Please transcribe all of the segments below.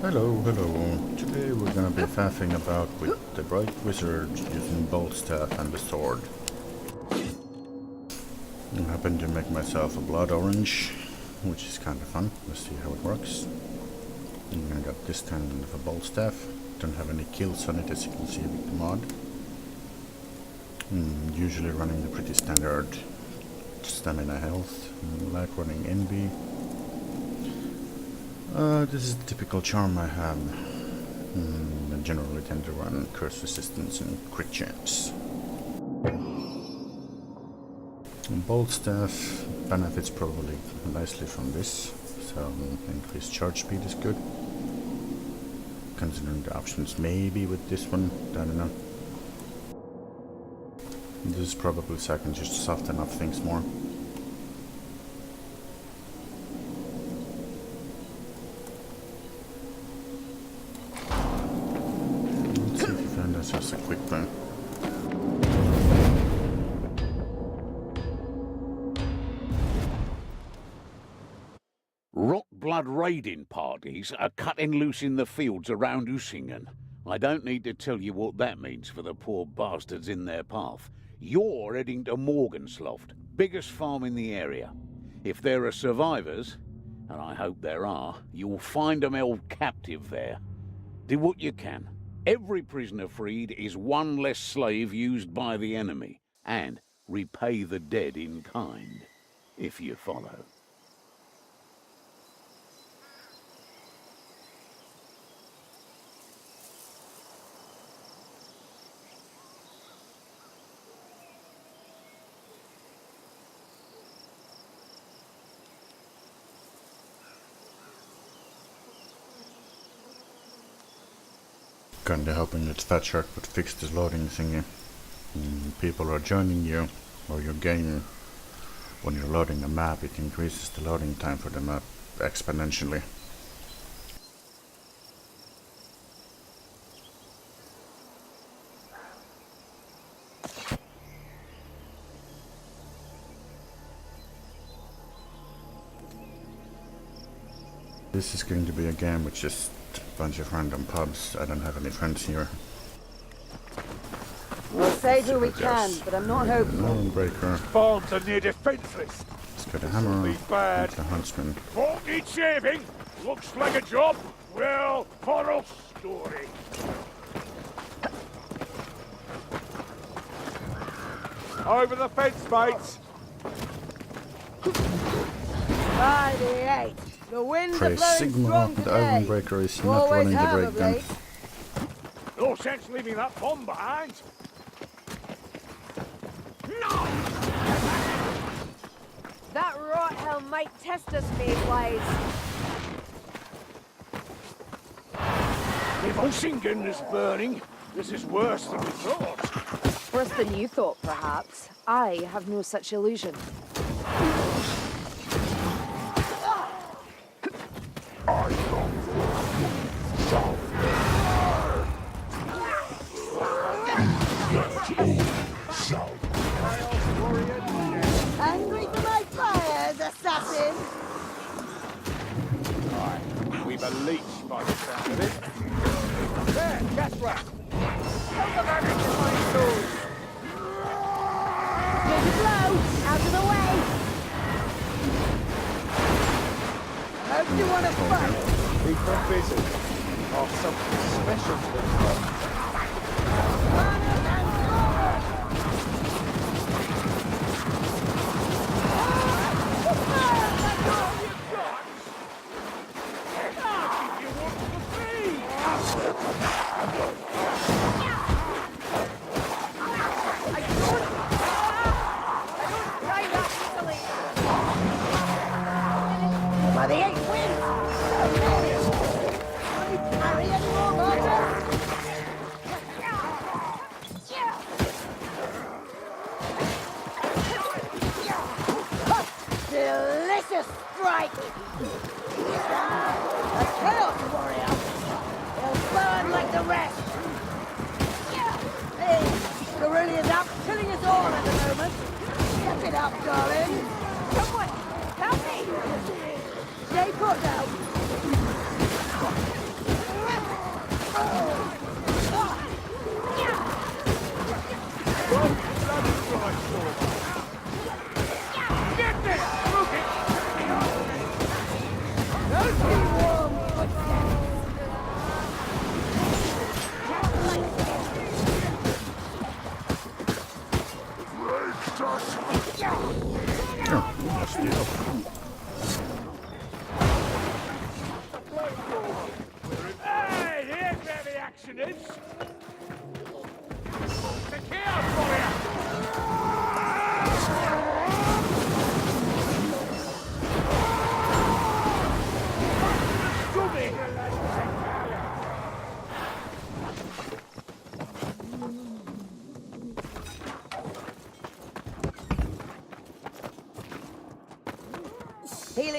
Hello, hello. Today we're gonna be faffing about with the bright wizard using Beamstaff and the sword. I happen to make myself a blood orange, which is kind of fun. Let's see how it works. I got this kind of a Beamstaff. Don't have any kills on it, as you can see with the mod. Usually running the pretty standard stamina health, like running NB. This is the typical charm I have. I generally tend to run curse resistance and crit chance. Beamstaff benefits probably nicely from this, so increased charge speed is good. Considering the options maybe with this one, I don't know. This is probably so I can just soften up things more. Let's see if we find that's just a quick thing. Rock blood raiding parties are cutting loose in the fields around Usingen. I don't need to tell you what that means for the poor bastards in their path. You're heading to Morgensloft, biggest farm in the area. If there are survivors, and I hope there are, you'll find them held captive there. Do what you can. Every prisoner freed is one less slave used by the enemy, and repay the dead in kind, if you follow. Kinda hoping that Fat Shark would fix this loading thingy. People are joining you, or your game. When you're loading a map, it increases the loading time for the map exponentially. This is going to be a game with just a bunch of random pubs. I don't have any friends here. We'll save who we can, but I'm not hopeful. Breaker. Farms are near defenseless. Let's get a hammer. Be bad. The huntsman. 40 shaving. Looks like a job. Well, for a story. Over the fence, mates. By the 8. The winds are Praise blowing Sigma, strong the today. Ironbreaker is not Always running the have break of gun. late. No sense leaving that bomb behind. No! That rot hell might test us, Mayblades. If Usingen is burning, this is worse than we thought. Worse than you thought, perhaps. I have no such illusion. Angry for my fires, assassin! Right, we've a leech by the sound of it. There, gas rat. Help the vermin to my soul! Make it blow! Out of the way! Hope you want to fight! Keep them busy. Or something special to them. By the 8 wins! Can you carry any more water? Delicious strike! A chaos warrior! They'll burn like the rest! Hey, Carillia's out killing us all at the moment! Step it up, darling! Someone, help me! Stay put now!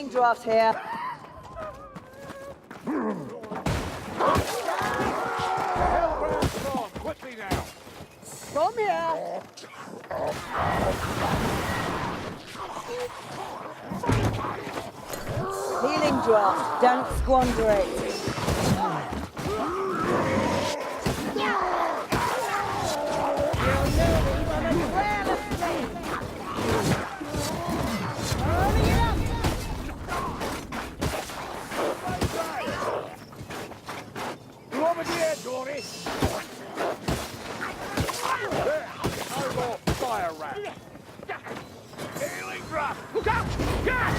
Healing draft here. Quickly now. Come here. Healing draft. Don't squander it. You over here, Dory? There. No more fire rat. Healing drop. Look out! Gas!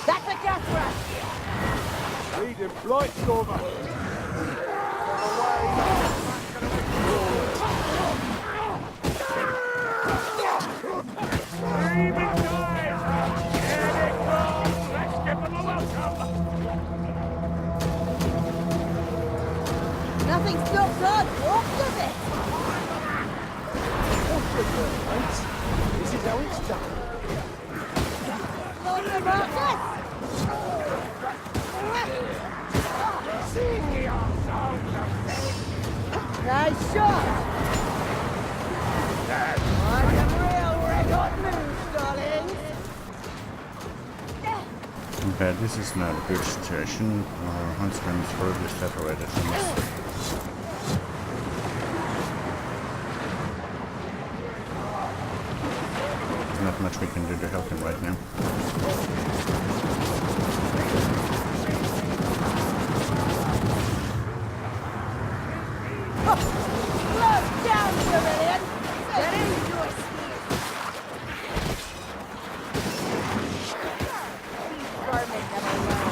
That's a gas rat. Leading blight stormer. Nothing's still done. What does it? This is how it's done. Sorry about this. Nice shot. I am real red hot news, darlings. Okay, this is not a good situation. Our huntsman is horribly separated from us. There's not much we can do to help him right now. Slow down, civilian. Get into it. Vermin never learn.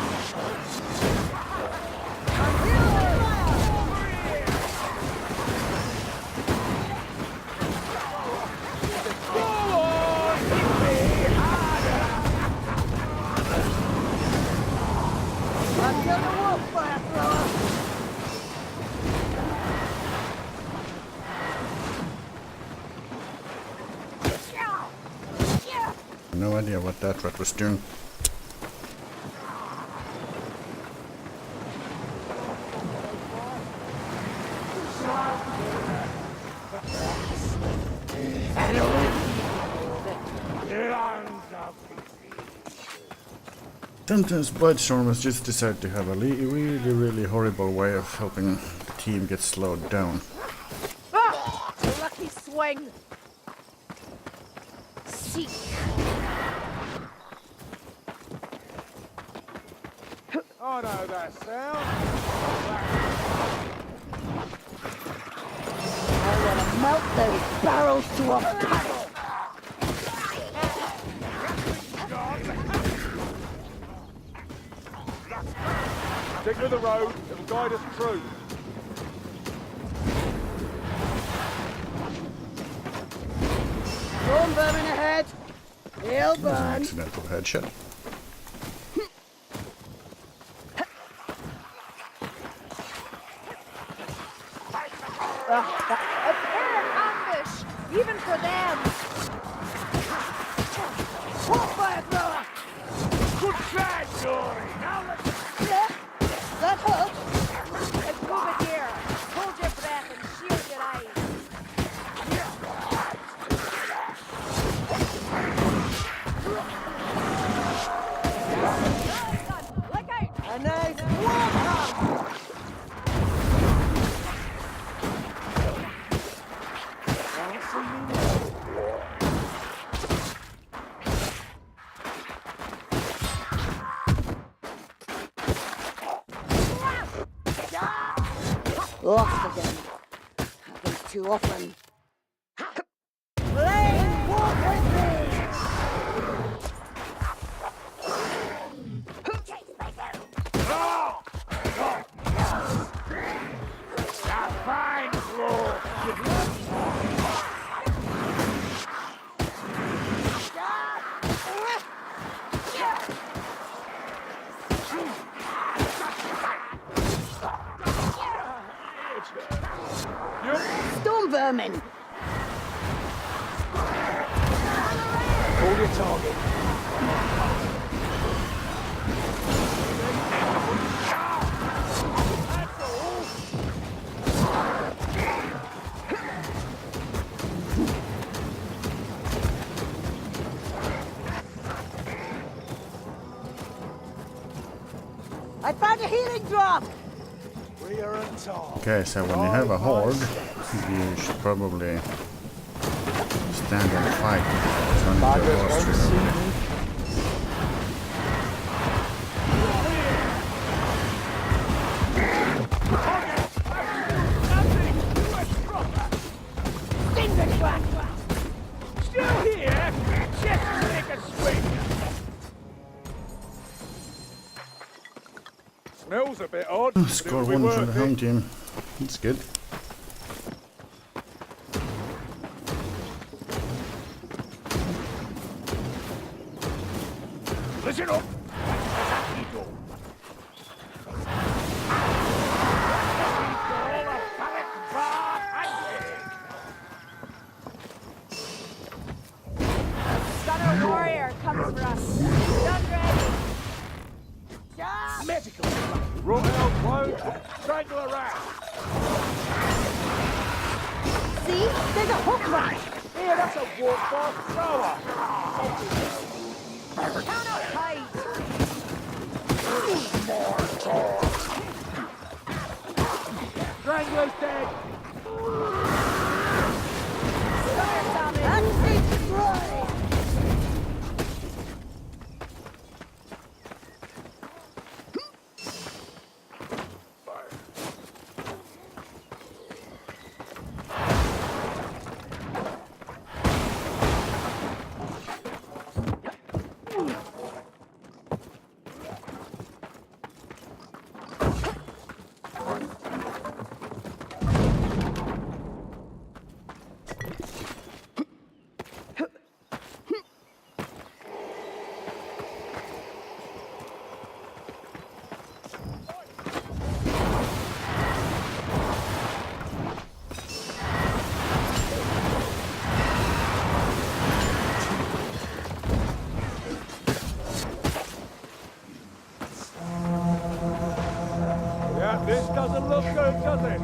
Until the wolf fire thrower. No idea what that rat was doing. Sometimes Blightstormers just decide to have a really horrible way of helping the team get slowed down. Ah! Lucky swing. Seek. I know that sound. I want to melt those barrels to a paddle. Stick with the road, it'll guide us through. Storm vermin ahead. He'll burn. Accidental headshot. Apparent ambush, even for them. Hot fire thrower. Good flag, Dory. Now let's... Yeah, that hurts. It's ImBAEr. Hold your breath and shield your eyes. Look out! A nice warm. Lost again. Happens too often. Flame, walk with me! Fine, Claw. Storm vermin! Call your target. I found a healing drop! Rear and top. Okay, so when you have a horde, you should probably stand and fight. It's only the boss tree. Still here? Just take a swing. Smells a bit odd. but Score it'll be one for the worth home it. team. That's good. Listen up. Gunner warrior comes for us. Done ready. Medical. Right out, won't strangle a rat. See? There's a hook right! Here, that's a walk bar thrower. Count up tight! Strangler's dead. Anti-horde! Yeah, this doesn't look good, does it?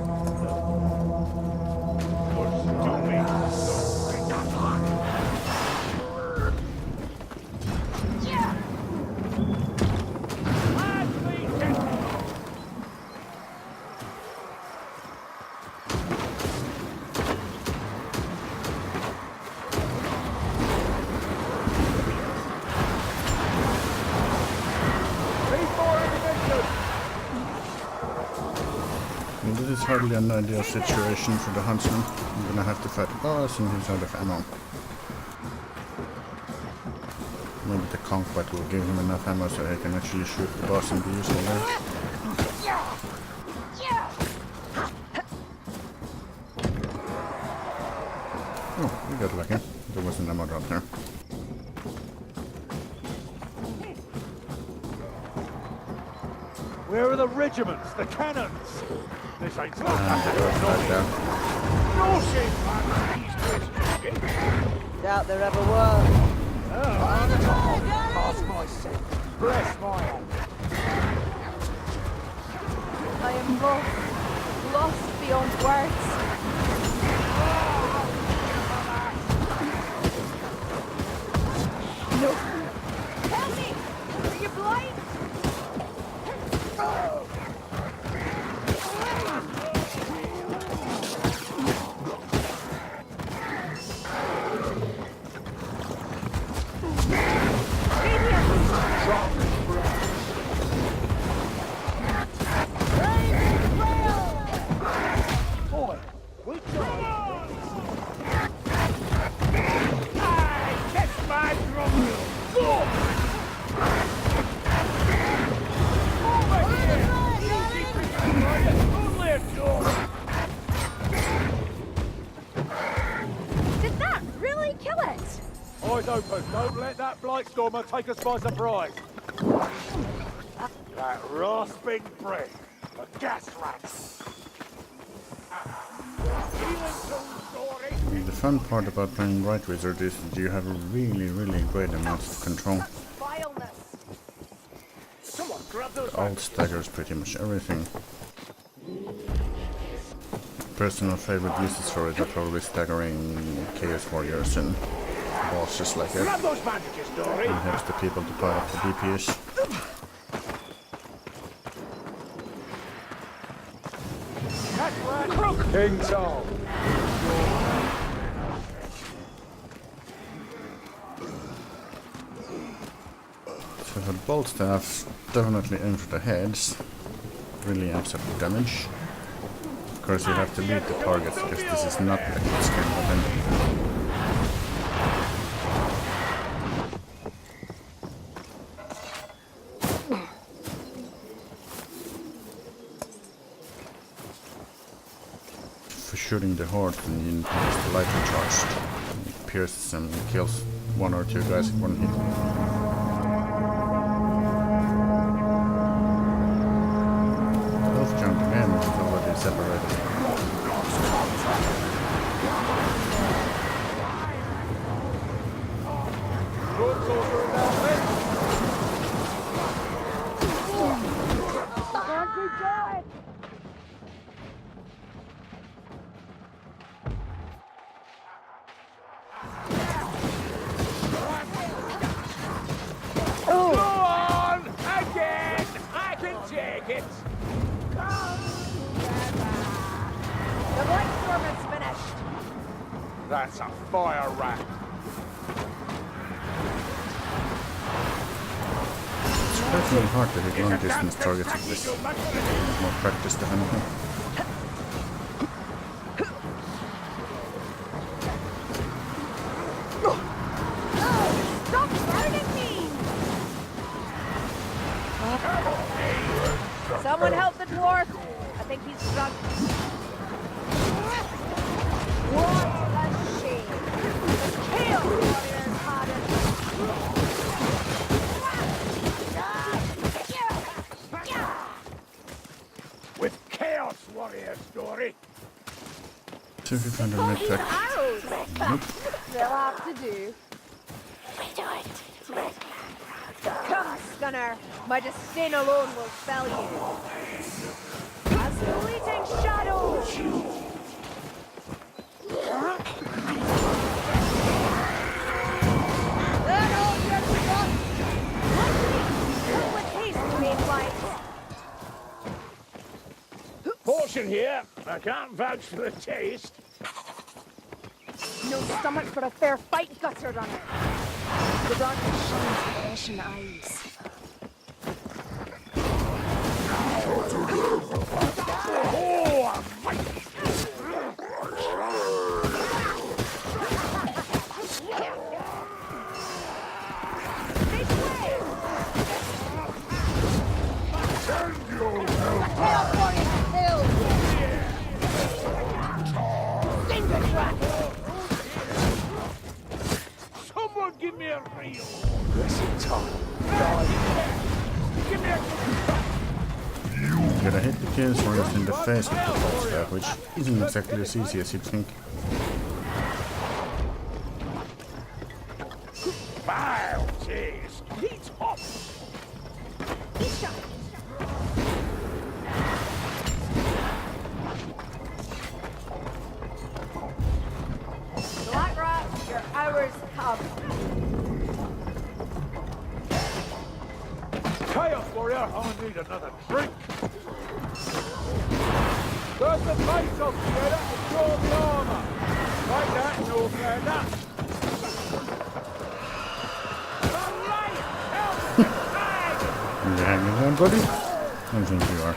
And this is hardly an ideal situation for the huntsman. I'm gonna have to fight the boss and he's out of ammo. Maybe the conflag will give him enough ammo so he can actually shoot the boss and be useful there. Oh, we got lucky. There was an ammo drop there. Where are the regiments, the cannons? This ain't Right there. no shit, man. Doubt there ever was. Pass my seat. Bless my hand. I am lost beyond words. No. Help me! Are you blind? Boy, we tried. I catch my drum. Go! Over here! Only a door. Did that really kill it? Eyes open. Don't let that blightstormer take us by surprise. That rasping breath. A gas rat. The fun part about playing Right Wizard is that you have a really great amount of control. Vileness. Someone grab those Alt staggers pretty much everything. Personal favorite uses for it are probably staggering Chaos Warriors and bosses like that. Grab those bandages, Dory. It helps the people to pile up the DPS. King Tom. So the bolt staff definitely aim for the heads. Really amps up the damage. Of course you have to beat the targets because this is not a hit scan weapon. For shooting the horde, then you need to use the lightning charge. It pierces and kills one or two guys in one hit. Health jump again is already separated. The flamestorm is finished. That's a fire rat. It's quite really hard to hit long distance targets with this. More practice than anything. Stop burning me! Someone help the dwarf. I think he's drunk. What a shame. The chaos warriors had With chaos warrior story. 200 mid-tech. arrows. Nope. They'll have to do. Come, Stunner. My disdain alone will fell you. A fleeting shadow. There goes your shot. With haste, Mayflight. Portion here. I can't vouch for the taste. No stomach for a fair fight, gutter runner. The darkness shines ashen eyes. This way! Chaos warrior killed! Finger track! Someone give me a reel. Listen, Tom. Give me a... You gotta hit the kills right in the face with the bolt staff, which isn't exactly as easy as you'd think. Vile taste. He's hot. Black Rat, your hours come. Chaos warrior, I need another drink. There's the face of Sienna to draw the armor. Like that, no fair enough. Are you hanging on, buddy? I think you are.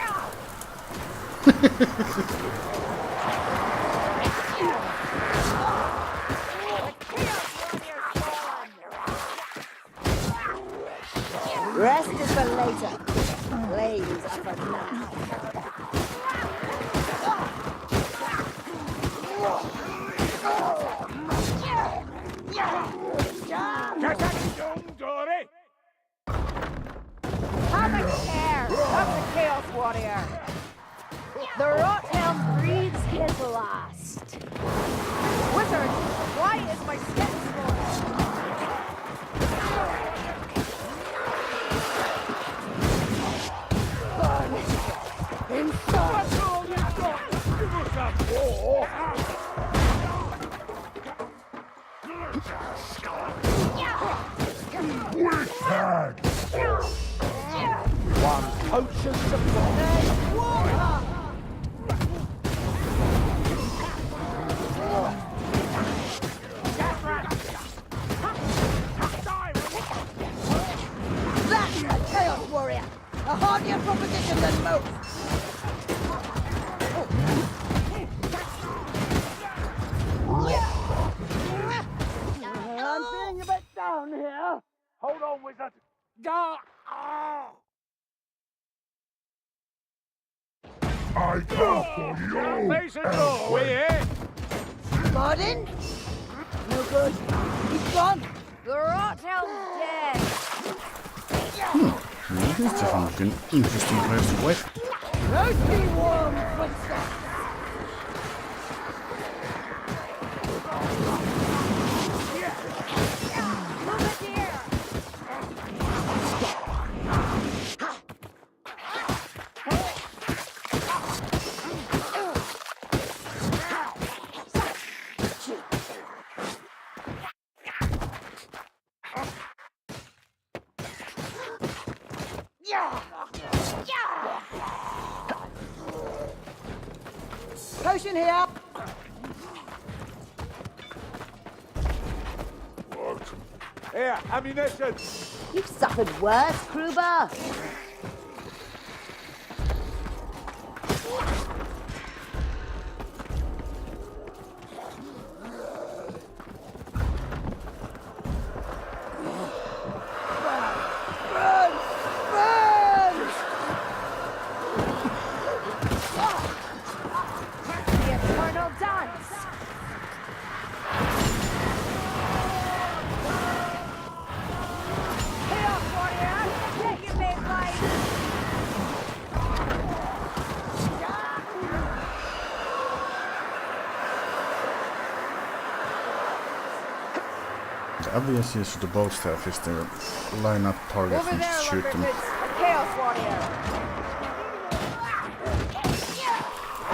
Rest is for later. Flames are for now. Get that young Dory. Have a care of the Chaos Warrior. The Rothelm breathes his last. Wizard, why is my skin swollen? That's all you've got. Give us a war. One potion supply. A hardier proposition than most. I'm feeling a bit down here. Hold on, wizard. Ah! Ah! I come for you! Face it all, we here? Pardon? No good. He's gone. The Rotthelm's dead. This is definitely an interesting place to wait. Roasty warm footsteps. Moveset! Potion here. Here, ammunition. You've suffered worse, Kruber. Burn! Burn! The eternal dance. Chaos warrior, get your mate right. The obvious use of the bow staff is to line up targets Over and there, just shoot them. Lumberfoots, a chaos warrior.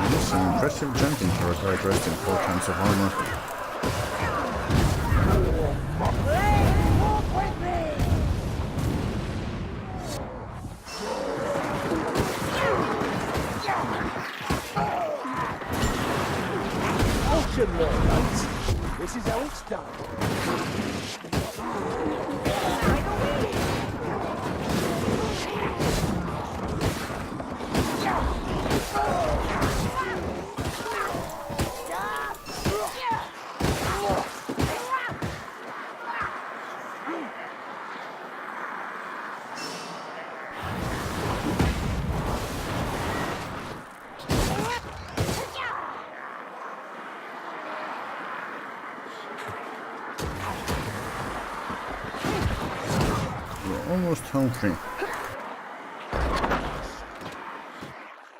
This is an impressive jumping for a guy dressed in 4 times of armor. Walk with me! Ocean loadouts. This is how it's done. We're almost home free.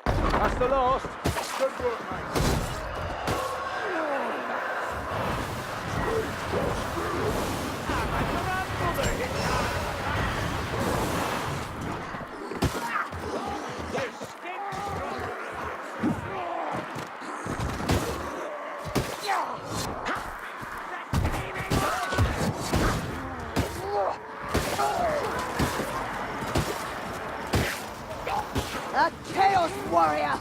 That's the last. Good work, mate. A chaos warrior!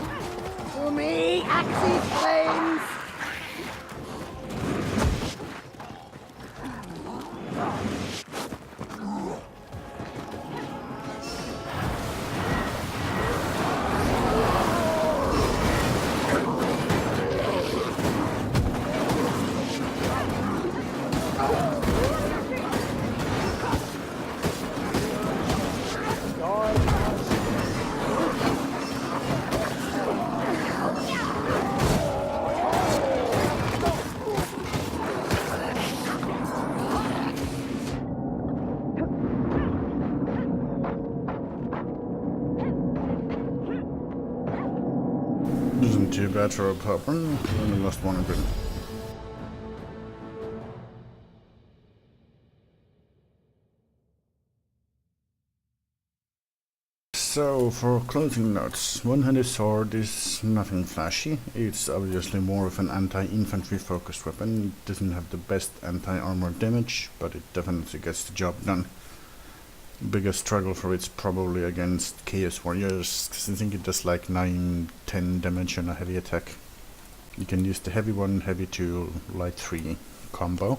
To me, Axe's flames! Isn't too bad for a pup. Only lost one bit. So, for closing notes, one-handed sword is nothing flashy. It's obviously more of an anti-infantry focused weapon. It doesn't have the best anti-armor damage, but it definitely gets the job done. Biggest struggle for it's probably against Chaos Warriors, because I think it does like 9-10 damage on a heavy attack. You can use the heavy 1, heavy 2, light 3 combo.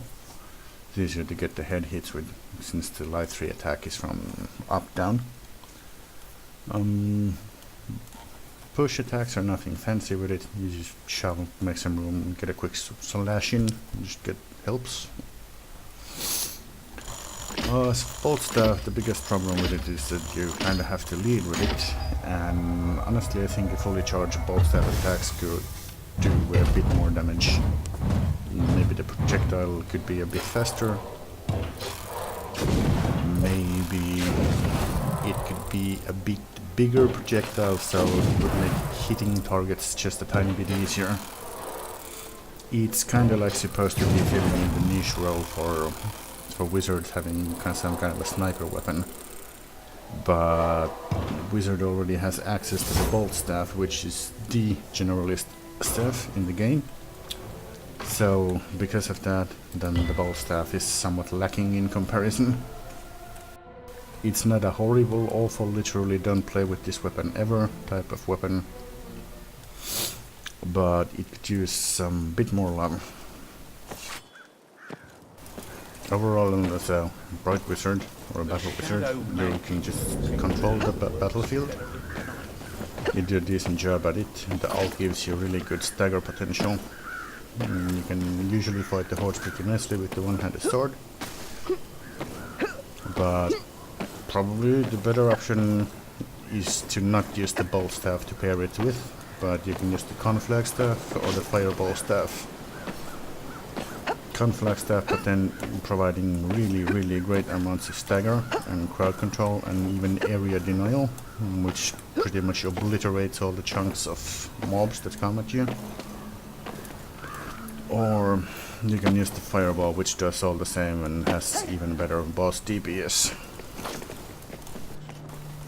It's easier to get the head hits with, since the light 3 attack is from up down. Push attacks are nothing fancy with it. You just shove, make some room, get a quick slash in, just get helps. Bolt staff, the biggest problem with it is that you kind of have to lead with it, and honestly I think a fully charged bolt staff attacks could do a bit more damage. Maybe the projectile could be a bit faster. Maybe it could be a bit bigger projectile, so it would make hitting targets just a tiny bit easier. It's kind of like supposed to be filling in the niche role for wizards having some kind of a sniper weapon, but wizard already has access to the bolt staff, which is the generalist staff in the game. So because of that, then the bolt staff is somewhat lacking in comparison. It's not a horrible, awful, literally don't play with this weapon ever type of weapon, but it could use some bit more love. Overall, as a bright wizard or a battle wizard, you can just control the battlefield. You do a decent job at it, and the ult gives you really good stagger potential. You can usually fight the hordes pretty nicely with the one-handed sword, but probably the better option is to not use the bolt staff to pair it with, but you can use the conflag staff or the fireball staff. Conflag staff, but then providing really great amounts of stagger and crowd control and even area denial, which pretty much obliterates all the chunks of mobs that come at you. Or you can use the fireball, which does all the same and has even better boss DPS.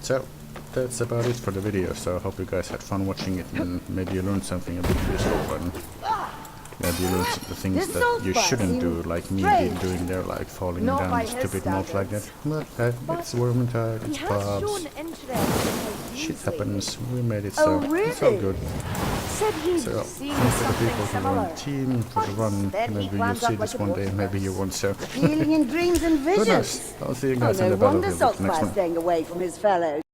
So that's about it for the video, so I hope you guys had fun watching it and maybe you learned something a bit useful, and maybe you learned the things that you shouldn't do, like me doing there, like falling down stupid mobs like that. But hey, it's Vermintide, it's pubs, shit happens, we made it, so it's all good. So thanks for the people who were on the team, for the run. Maybe you'll see this one day, maybe you won't, so Dealing in dreams and visions. I'll see you guys in the No battlefield wonder with the next Saltfire's one. staying away from his fellows.